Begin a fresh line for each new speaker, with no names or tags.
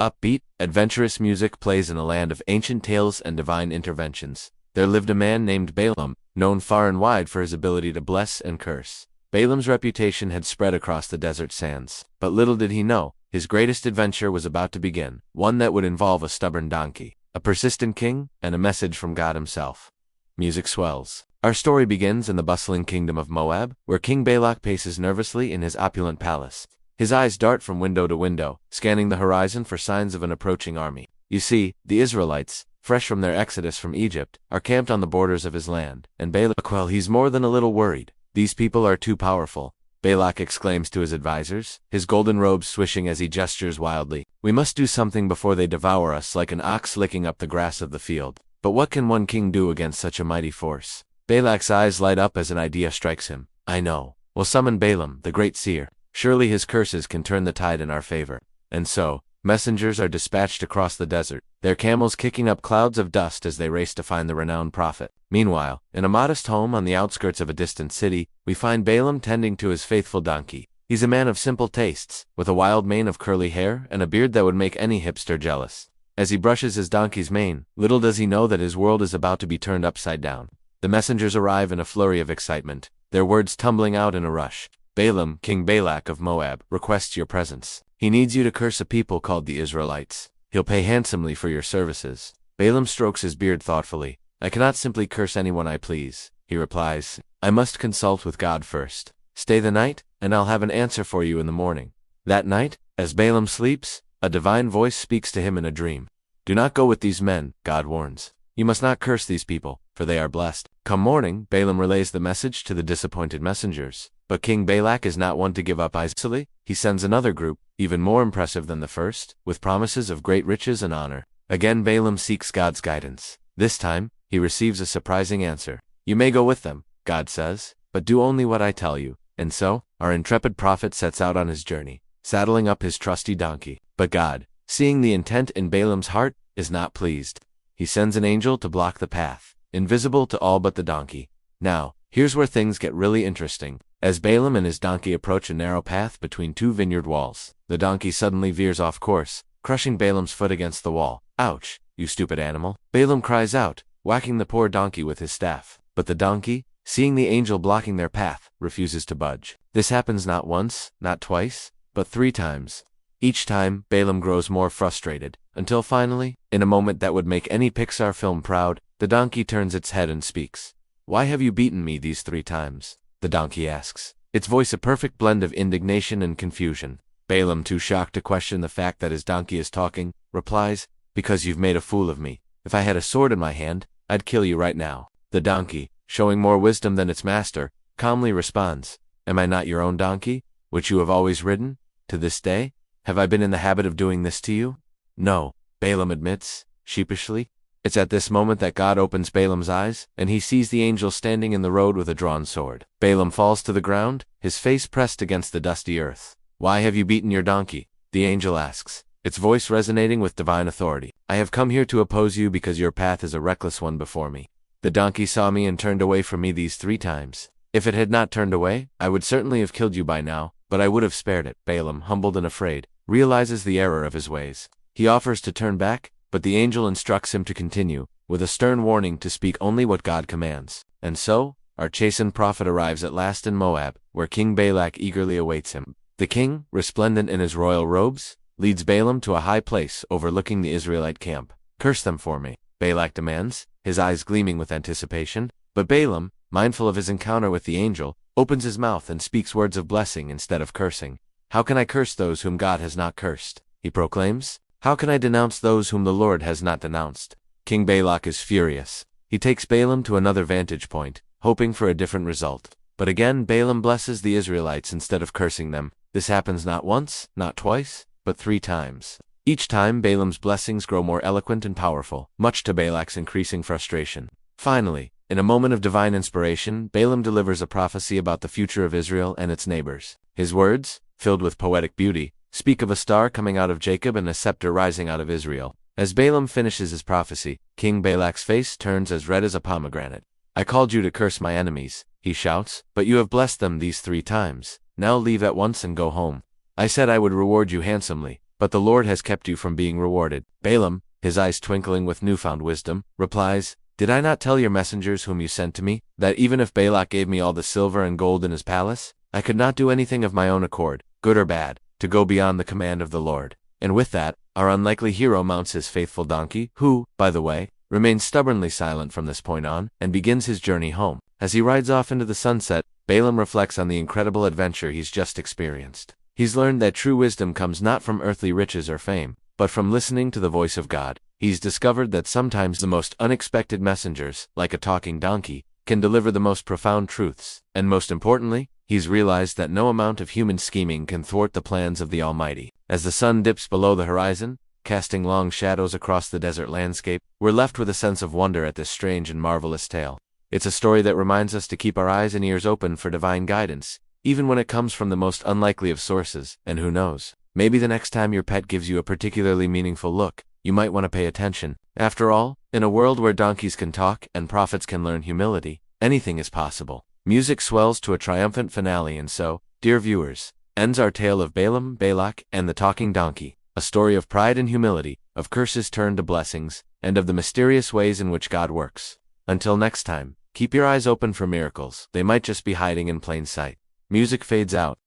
Upbeat, adventurous music plays in a land of ancient tales and divine interventions. There lived a man named Balaam, known far and wide for his ability to bless and curse. Balaam's reputation had spread across the desert sands, but little did he know, his greatest adventure was about to begin, one that would involve a stubborn donkey, a persistent king, and a message from God himself. Music swells. Our story begins in the bustling kingdom of Moab, where King Balak paces nervously in his opulent palace. His eyes dart from window to window, scanning the horizon for signs of an approaching army. You see, the Israelites, fresh from their exodus from Egypt, are camped on the borders of his land, and Balak, well, he's more than a little worried. These people are too powerful, Balak exclaims to his advisors, his golden robes swishing as he gestures wildly. We must do something before they devour us like an ox licking up the grass of the field. But what can one king do against such a mighty force? Balak's eyes light up as an idea strikes him. I know. We'll summon Balaam, the great seer. Surely his curses can turn the tide in our favor. And so, messengers are dispatched across the desert, their camels kicking up clouds of dust as they race to find the renowned prophet. Meanwhile, in a modest home on the outskirts of a distant city, we find Balaam tending to his faithful donkey. He's a man of simple tastes, with a wild mane of curly hair and a beard that would make any hipster jealous. As he brushes his donkey's mane, little does he know that his world is about to be turned upside down. The messengers arrive in a flurry of excitement, their words tumbling out in a rush. Balaam, King Balak of Moab, requests your presence. He needs you to curse a people called the Israelites. He'll pay handsomely for your services. Balaam strokes his beard thoughtfully. I cannot simply curse anyone I please, he replies. I must consult with God first. Stay the night, and I'll have an answer for you in the morning. That night, as Balaam sleeps, a divine voice speaks to him in a dream. Do not go with these men, God warns. You must not curse these people, for they are blessed. Come morning, Balaam relays the message to the disappointed messengers. But King Balak is not one to give up easily. He sends another group, even more impressive than the first, with promises of great riches and honor. Again Balaam seeks God's guidance. This time, he receives a surprising answer. You may go with them, God says, but do only what I tell you. And so, our intrepid prophet sets out on his journey, saddling up his trusty donkey. But God, seeing the intent in Balaam's heart, is not pleased. He sends an angel to block the path, invisible to all but the donkey. Now, here's where things get really interesting. As Balaam and his donkey approach a narrow path between two vineyard walls, the donkey suddenly veers off course, crushing Balaam's foot against the wall. Ouch, you stupid animal! Balaam cries out, whacking the poor donkey with his staff. But the donkey, seeing the angel blocking their path, refuses to budge. This happens not once, not twice, but 3 times. Each time, Balaam grows more frustrated, until finally, in a moment that would make any Pixar film proud, the donkey turns its head and speaks. Why have you beaten me these 3 times? The donkey asks, its voice a perfect blend of indignation and confusion. Balaam, too shocked to question the fact that his donkey is talking, replies, because you've made a fool of me. If I had a sword in my hand, I'd kill you right now. The donkey, showing more wisdom than its master, calmly responds, am I not your own donkey, which you have always ridden? To this day? Have I been in the habit of doing this to you? No, Balaam admits, sheepishly. It's at this moment that God opens Balaam's eyes, and he sees the angel standing in the road with a drawn sword. Balaam falls to the ground, his face pressed against the dusty earth. Why have you beaten your donkey? The angel asks, its voice resonating with divine authority. I have come here to oppose you because your path is a reckless one before me. The donkey saw me and turned away from me these 3 times. If it had not turned away, I would certainly have killed you by now, but I would have spared it. Balaam, humbled and afraid, realizes the error of his ways. He offers to turn back, but the angel instructs him to continue, with a stern warning to speak only what God commands. And so, our chastened prophet arrives at last in Moab, where King Balak eagerly awaits him. The king, resplendent in his royal robes, leads Balaam to a high place overlooking the Israelite camp. Curse them for me, Balak demands, his eyes gleaming with anticipation. But Balaam, mindful of his encounter with the angel, opens his mouth and speaks words of blessing instead of cursing. How can I curse those whom God has not cursed? He proclaims. How can I denounce those whom the Lord has not denounced? King Balak is furious. He takes Balaam to another vantage point, hoping for a different result. But again Balaam blesses the Israelites instead of cursing them. This happens not once, not twice, but 3 times. Each time Balaam's blessings grow more eloquent and powerful, much to Balak's increasing frustration. Finally, in a moment of divine inspiration, Balaam delivers a prophecy about the future of Israel and its neighbors. His words, filled with poetic beauty, speak of a star coming out of Jacob and a scepter rising out of Israel. As Balaam finishes his prophecy, King Balak's face turns as red as a pomegranate. I called you to curse my enemies, he shouts, but you have blessed them these 3 times. Now leave at once and go home. I said I would reward you handsomely, but the Lord has kept you from being rewarded. Balaam, his eyes twinkling with newfound wisdom, replies, "Did I not tell your messengers whom you sent to me, that even if Balak gave me all the silver and gold in his palace, I could not do anything of my own accord, good or bad, to go beyond the command of the Lord?" And with that, our unlikely hero mounts his faithful donkey, who, by the way, remains stubbornly silent from this point on, and begins his journey home. As he rides off into the sunset, Balaam reflects on the incredible adventure he's just experienced. He's learned that true wisdom comes not from earthly riches or fame, but from listening to the voice of God. He's discovered that sometimes the most unexpected messengers, like a talking donkey, can deliver the most profound truths. And most importantly, he's realized that no amount of human scheming can thwart the plans of the Almighty. As the sun dips below the horizon, casting long shadows across the desert landscape, we're left with a sense of wonder at this strange and marvelous tale. It's a story that reminds us to keep our eyes and ears open for divine guidance, even when it comes from the most unlikely of sources. And who knows, maybe the next time your pet gives you a particularly meaningful look, you might want to pay attention. After all, in a world where donkeys can talk and prophets can learn humility, anything is possible. Music swells to a triumphant finale, and so, dear viewers, ends our tale of Balaam, Balak, and the talking donkey, a story of pride and humility, of curses turned to blessings, and of the mysterious ways in which God works. Until next time, keep your eyes open for miracles. They might just be hiding in plain sight. Music fades out.